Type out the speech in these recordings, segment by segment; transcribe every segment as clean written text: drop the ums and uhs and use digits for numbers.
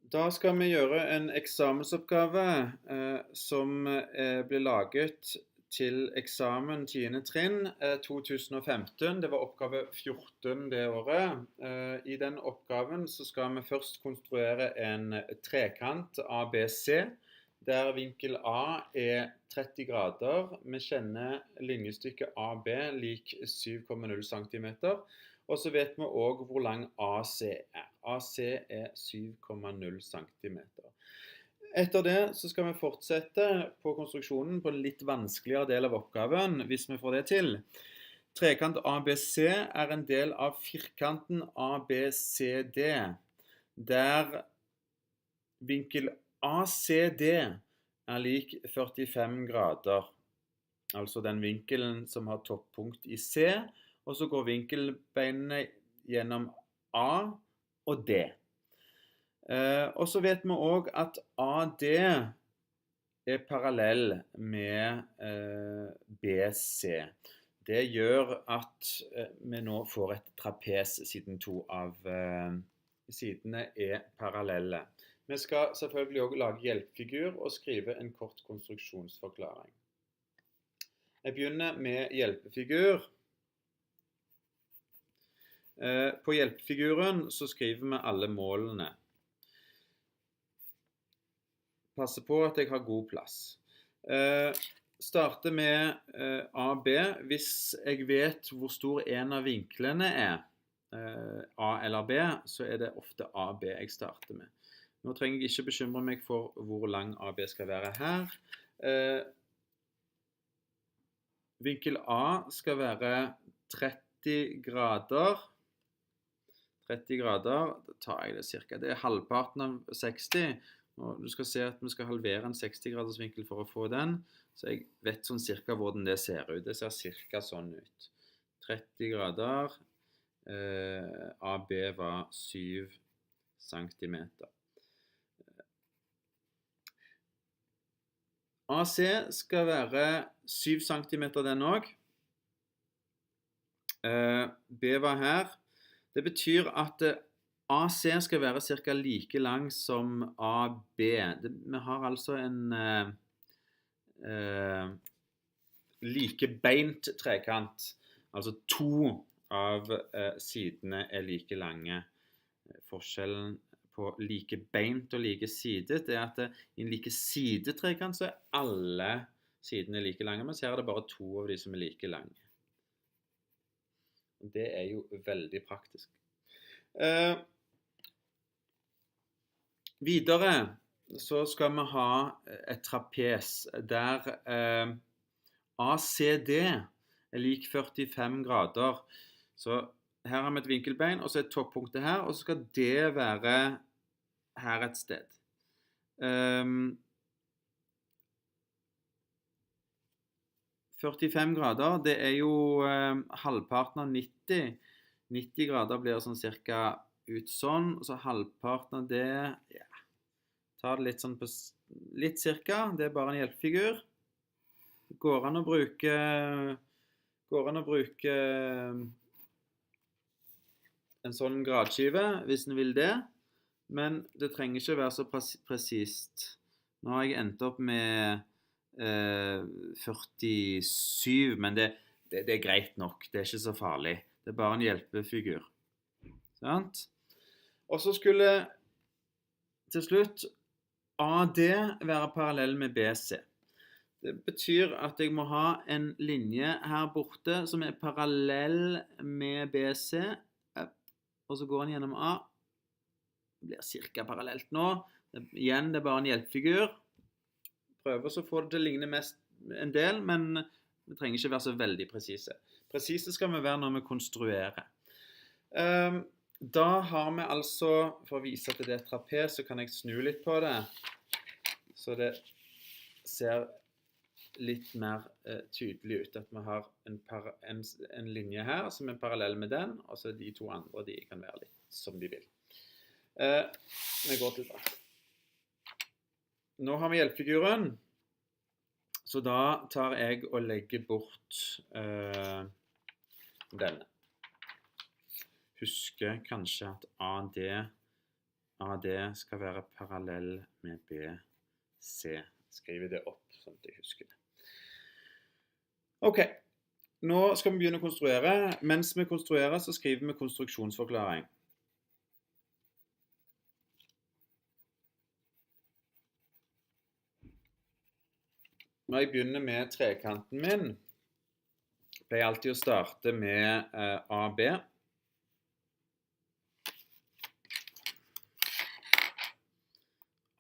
Da skal vi gjøre en eksamensoppgave som ble laget til eksamen 10. trinn 2015. Det var oppgave 14 det året. I den oppgaven så skal vi først konstruere en trekant ABC, der vinkel A er 30 grader. Vi kjenner linjestykket AB lik 7,0 cm. Og så vet vi også hvor lang AC er. AC er 7,0 cm. Etter det så skal vi fortsette på konstruksjonen på en litt vanskeligere del av oppgaven, hvis vi får det til. Trekant ABC er en del av firkanten ABCD, der vinkel ACD er lik 45 grader. Altså den vinkelen som har toppunkt i C, og så går vinkelbeinene gjennom A og D. Og så vet vi også at AD er parallell med BC. Det gjør at vi nå får et trapes siden to av sidene er parallelle. Vi skal selvfølgelig også lage hjelpefigur og skrive en kort konstruksjonsforklaring. Jeg begynner med hjelpefigur. På hjelpefiguren så skriver vi alle målene. Passer på at jeg har god plass. Starter med AB. Hvis jeg vet hvor stor en av vinklene er, A eller B, så er det ofte AB jeg starter med. Nå trenger jeg ikke bekymre meg for hvor lang AB skal være her. Vinkel A skal være 30 grader. 30 grader, da tar jeg det cirka. Det er halvparten av 60. Og du skal se at vi skal halvere en 60 graders vinkel for å få den. Så jeg vet sånn cirka hvordan det ser ut. Det ser cirka sånn ut. 30 grader. AB var 7 centimeter. AC skal være 7 centimeter den også. B var her. Det betyr at AC skal være cirka like lang som AB. Vi har altså en likebeint trekant. Altså to av sidene er like lange. Forskjellen på likebeint og likesidet er at i en likesidetrekant så er alle sidene like lange, mens her er det bare to av de som er like lange. Det er jo veldig praktisk. Videre så skal vi ha et trapes der ACD er lik 45 grader. Så her har vi et vinkelbein, og så er toppunktet her, og så skal det være her et sted. 45 grader, det er jo halvparten av 90. 90 grader blir sånn cirka ut sånn, og så halvparten av det, ja, ta det litt sånn på, litt cirka, det er bare en hjelpefigur. Går an å bruke en sånn gradskive, hvis en vil det, men det trenger ikke være så presist. Nå har jeg endt opp med 47, men det er greit nok, det er ikke så farlig. Det er bare en hjelpefigur. Sant? Og så skulle til slutt AD være parallell med BC. Det betyr at jeg må ha en linje her borte som er parallell med BC, og så går den gjennom A. Det blir cirka parallelt nå. Igjen, det er bare en hjelpefigur. Prøver så å få det til å ligne mest en del, men vi trenger ikke være så veldig presise. Presise skal vi være når vi konstruerer. Da har vi altså, for å vise at det er et trapes, så kan jeg snu litt på det, så det ser litt mer tydelig ut at vi har en linje her som er parallell med den, og så de to andre, de kan være litt som de vil. Vi går tilbake. Nå har vi hjelpefiguren, så da tar jeg og legger bort denne. Husker kanskje at AD AD skal være parallell med BC. Skriver det opp, sånn at jeg husker det. Ok, nå skal vi begynne å konstruere. Mens vi konstruerer, så skriver vi konstruksjonsforklaring. Når jeg begynner med trekanten min, pleier jeg alltid å starte med AB.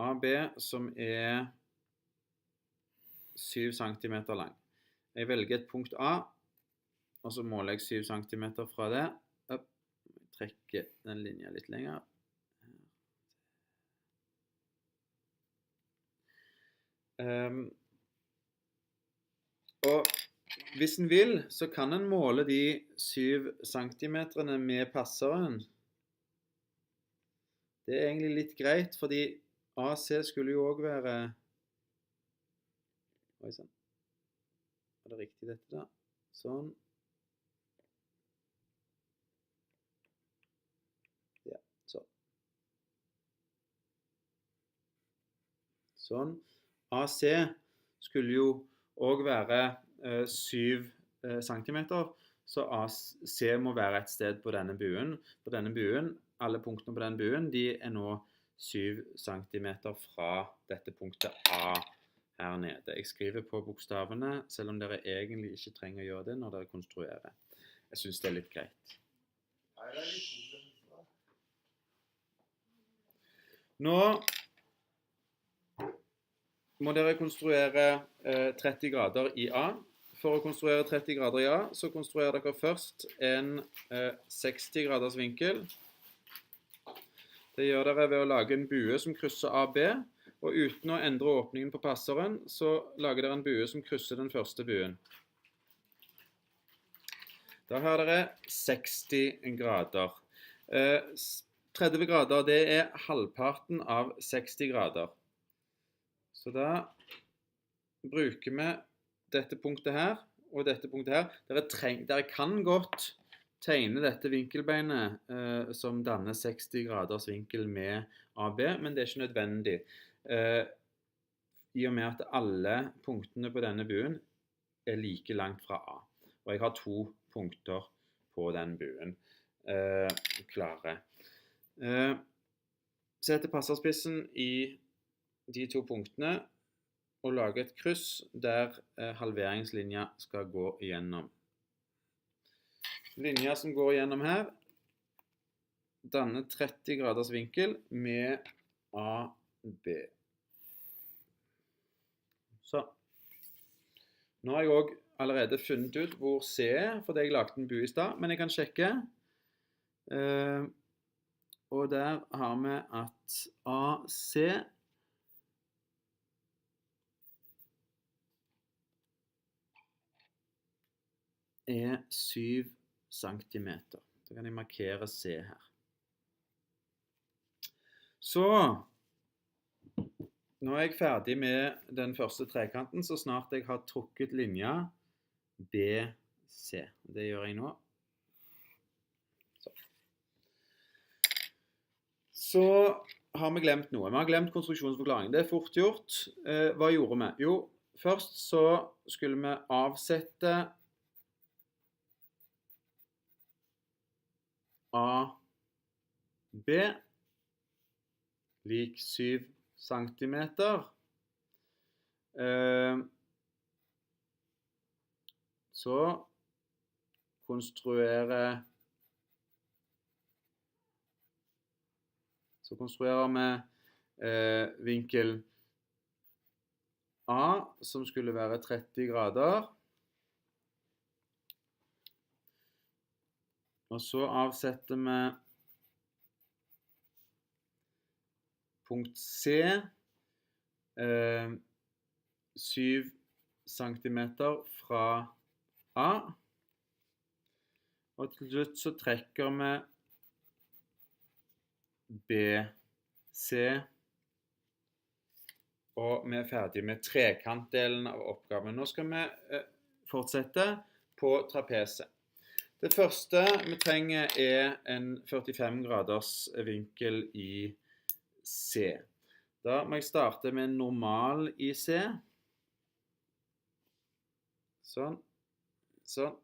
AB som er 7 cm lang. Jeg velger et punkt A, og så måler jeg 7 cm fra det. Jeg trekker den linjen litt lenger. Og hvis en vil, så kan en måle de 7 centimeterne med passeren. Det er egentlig litt greit, fordi AC skulle jo også være... Oi, sånn. Er det riktig dette da? Sånn. Ja, sånn. Sånn. AC skulle jo også være 7 centimeter, så AC må være et sted på denne buen. På denne buen, alle punktene på denne buen, de er nå 7 centimeter fra dette punktet A her nede. Jeg skriver på bokstavene, selv om dere egentlig ikke trenger å gjøre det når dere konstruerer. Jeg synes det er litt greit. Nå må dere konstruere 30 grader i A. For å konstruere 30 grader i A, så konstruerer dere først en 60 graders vinkel. Det gjør dere ved å lage en bue som krysser AB, og uten å endre åpningen på passeren, så lager dere en bue som krysser den første buen. Da har dere 60 grader. 30 grader, det er halvparten av 60 grader. Så da bruker vi dette punktet her, og dette punktet her. Dere kan godt tegne dette vinkelbeinet som danner 60 graders vinkel med AB, men det er ikke nødvendig. I og med at alle punktene på denne buen er like langt fra A. Og jeg har 2 punkter på den buen klare. Sette passerspissen i de 2 punktene og lage et kryss der halveringslinja skal gå igjennom. Linja som går igjennom her danner 30 graders vinkel med AB. Så. Nå har jeg også allerede funnet ut hvor C er, fordi jeg lagde en bue i stad, men jeg kan sjekke. Og der har vi at AC er 7 centimeter. Da kan jeg markere C her. Så, nå er jeg ferdig med den første trekanten, så snart jeg har trukket linja BC. Det gjør jeg nå. Så har vi glemt noe. Vi har glemt konstruksjonsforklaring. Det er fort gjort. Hva gjorde vi? Jo, først så skulle vi avsette AB lik 7 centimeter. Så konstruerer vi vinkel A, som skulle være 30 grader. Og så avsetter vi punkt C, 7 centimeter fra A. Og til slutt så trekker vi BC, og vi er ferdig med trekantdelen av oppgaven. Nå skal vi fortsette på trapeset. Det første vi trenger er en 45 graders vinkel i C. Da må jeg starte med en normal i C. Sånn. Sånn.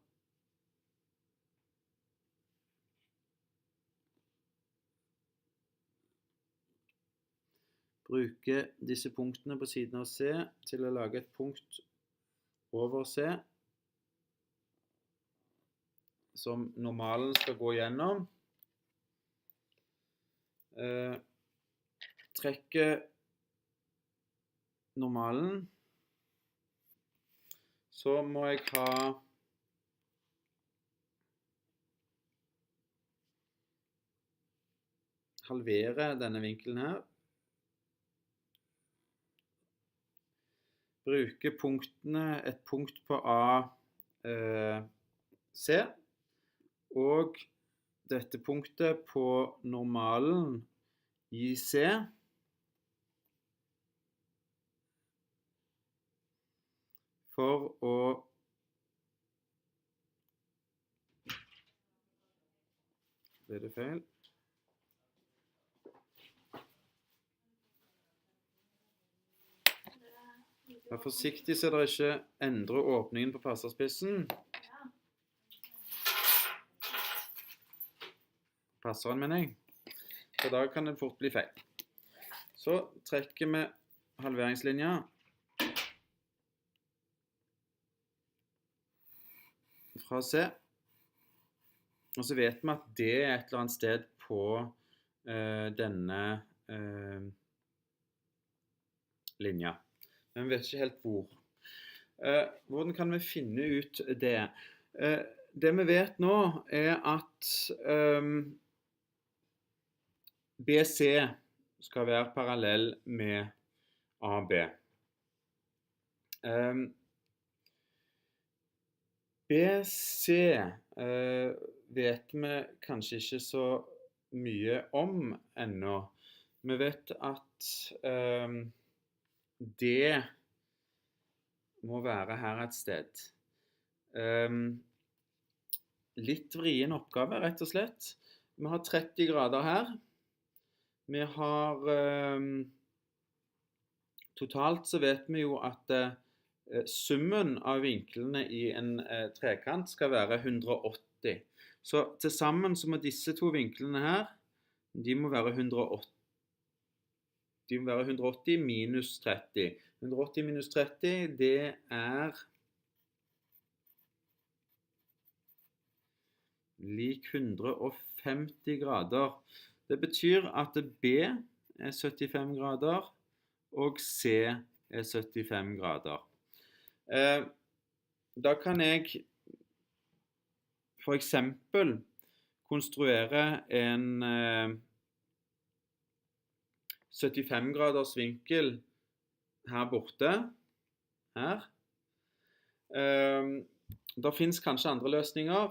Bruke disse punktene på siden av C til å lage et punkt over C som normalen skal gå gjennom. Trekke normalen. Så må jeg halvere denne vinkelen her. Bruke punktene, et punkt på A, C, og dette punktet på normalen i C, for å ble det feil? Vær forsiktig så dere ikke endrer åpningen på passerspissen. Passeren, mener jeg. Så da kan det fort bli feil. Så trekker vi halveringslinja. Fra C. Og så vet vi at det er et eller annet sted på denne linja. Men vi vet ikke helt hvor. Hvordan kan vi finne ut det? Det vi vet nå er at BC skal være parallell med AB. BC vet vi kanskje ikke så mye om ennå. Vi vet at det må være her et sted. Litt vrien oppgave, rett og slett. Vi har 30 grader her. Vi har totalt så vet vi jo at summen av vinklene i en trekant skal være 180. Så til sammen så må disse to vinklene her, de må være 180. De må være 180 minus 30. 180 minus 30, det er lik 150 grader. Det betyr at B er 75 grader, og C er 75 grader. Da kan jeg for eksempel konstruere en 75 graders vinkel her borte, her. Det finnes kanskje andre løsninger.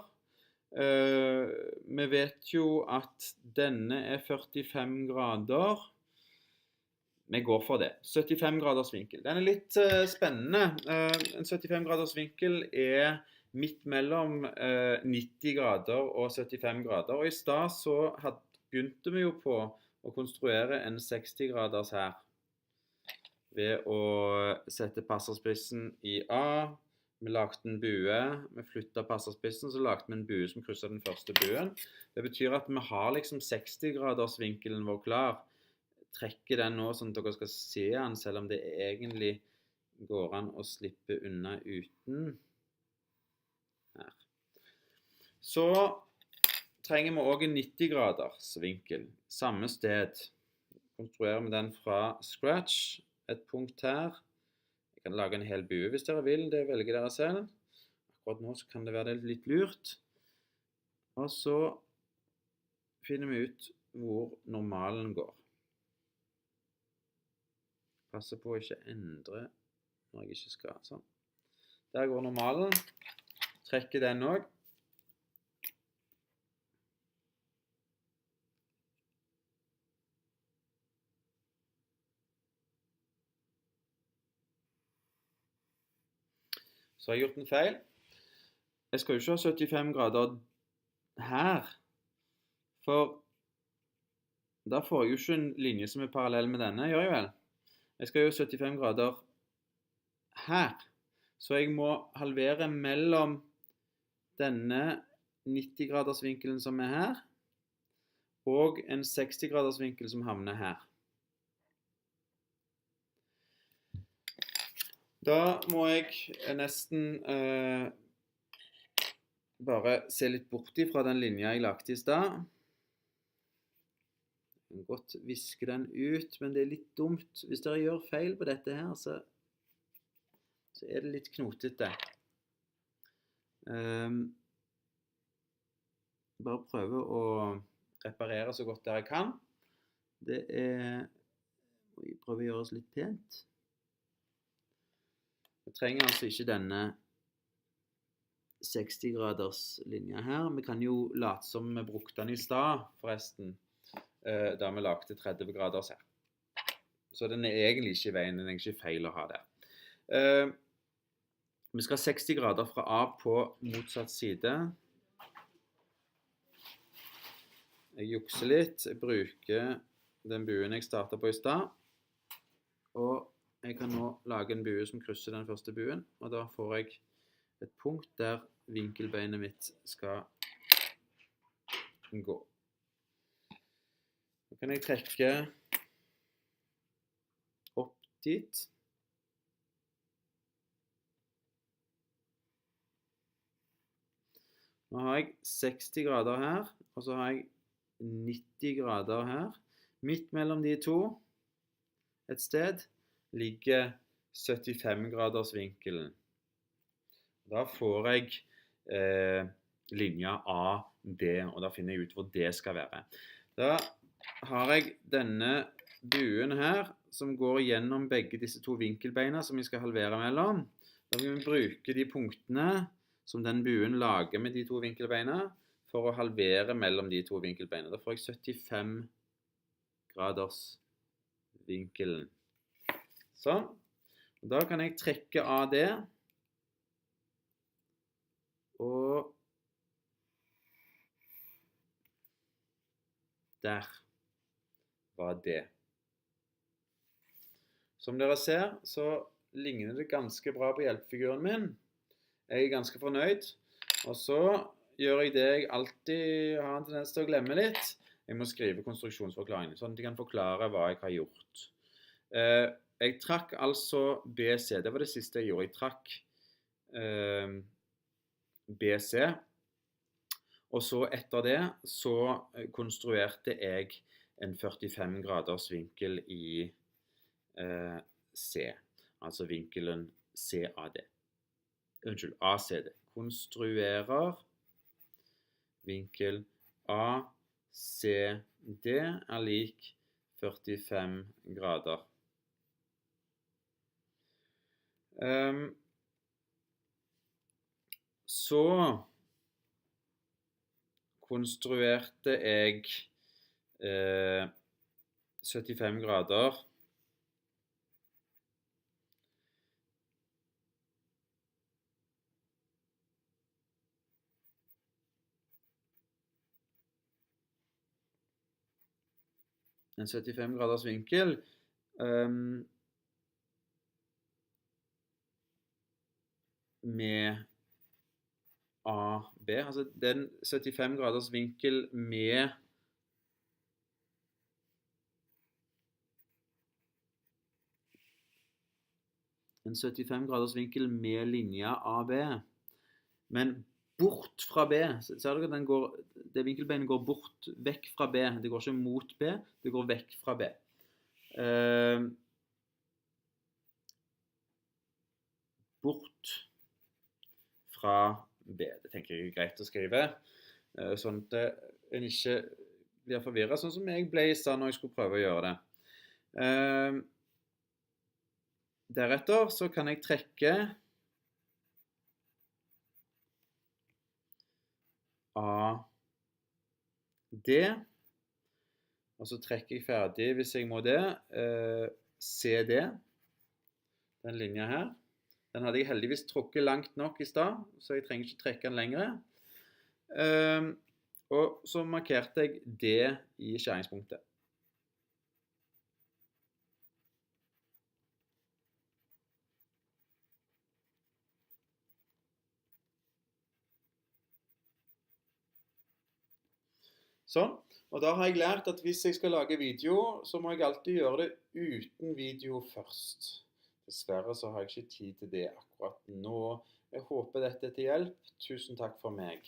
Vi vet jo at denne er 45 grader. Vi går for det. 75 graders vinkel. Den er litt spennende. En 75 graders vinkel er midt mellom 90 grader og 75 grader. Og i stad så begynte vi jo på å konstruere en 60 graders her ved å sette passerspissen i A. Vi lagde en bue, vi flyttet passerspissen, så lagde vi en bue som krysset den første buen. Det betyr at vi har liksom 60 graders vinkelen vår klar. Trekker den nå sånn at dere skal se den, selv om det egentlig går an å slippe unna uten. Her. Så trenger vi også en 90 graders vinkel, samme sted. Konstruerer vi den fra scratch, et punkt her. Jeg kan lage en hel bue hvis dere vil, det velger dere selv. Akkurat nå så kan det være litt lurt. Og så finner vi ut hvor normalen går. Passer på å ikke endre når jeg ikke skal. Sånn. Der går normalen. Trekker den også. Så har jeg gjort en feil. Jeg skal jo ikke ha 75 grader her. For Da får jeg jo ikke en linje som er parallell med denne, gjør jeg vel? Jeg skal jo 75 grader her. Så jeg må halvere mellom denne 90 graders vinkelen som er her, og en 60 graders vinkel som havner her. Da må jeg nesten bare se litt bort fra den linja jeg lagde i sted. Jeg kan godt viske den ut, men det er litt dumt. Hvis dere gjør feil på dette her, så er det litt knotete. Bare prøve å reparere så godt dere kan. Jeg prøver å gjøre oss litt pent. Vi trenger altså ikke denne 60 graders linja her. Vi kan jo late som vi brukte den i sted, forresten, da vi lagde 30 graders her. Så den er egentlig ikke i veien, den er ikke feil å ha det. Vi skal ha 60 grader fra A på motsatt side. Jeg jukser litt, jeg bruker den buen jeg startet på i sted, og jeg kan nå lage en bue som krysser den første buen, og da får jeg et punkt der vinkelbeinet mitt skal gå. Da kan jeg trekke opp dit. Nå har jeg 60 grader her, og så har jeg 90 grader her. Midt mellom de to, et sted, ligger 75 graders vinkelen. Da får jeg linja AD, og da finner jeg ut hvor det skal være. Da har jeg denne buen her, som går gjennom begge disse to vinkelbeina som vi skal halvere mellom. Da vil vi bruke de punktene som den buen lager med de to vinkelbeina, for å halvere mellom de to vinkelbeina. Da får jeg 75 graders vinkelen. Sånn. Og da kan jeg trekke av det. Og der var det. Som dere ser, så ligner det ganske bra på hjelpefiguren min. Jeg er ganske fornøyd. Og så gjør jeg det jeg alltid har en tendens til å glemme litt. Jeg må skrive konstruksjonsforklaringen, sånn at jeg kan forklare hva jeg har gjort. Jeg trakk altså BC, det var det siste jeg gjorde. Jeg trakk BC, og så etter det så konstruerte jeg en 45 graders vinkel i C, altså vinkelen CAD. Unnskyld, ACD. Konstruerer vinkel ACD er lik 45 grader. Så konstruerte jeg 75 grader en 75 graders vinkel med AB, altså den 75 graders vinkel med en 75 graders vinkel med linja AB, men bort fra B. Ser dere at det vinkelbeinet går vekk fra B. Det går ikke mot B, det går vekk fra B. Bort fra B. Det tenker jeg er greit å skrive, sånn at en ikke blir forvirret, sånn som jeg ble i stand når jeg skulle prøve å gjøre det. Deretter så kan jeg trekke AD, og så trekker jeg ferdig hvis jeg må det, CD, den linja her. Den hadde jeg heldigvis trukket langt nok i sted, så jeg trenger ikke trekke den lengre. Og så markerte jeg D i skjæringspunktet. Sånn. Og da har jeg lært at hvis jeg skal lage video, så må jeg alltid gjøre det uten video først. Dessverre så har jeg ikke tid til det akkurat nå. Jeg håper dette er til hjelp. Tusen takk for meg.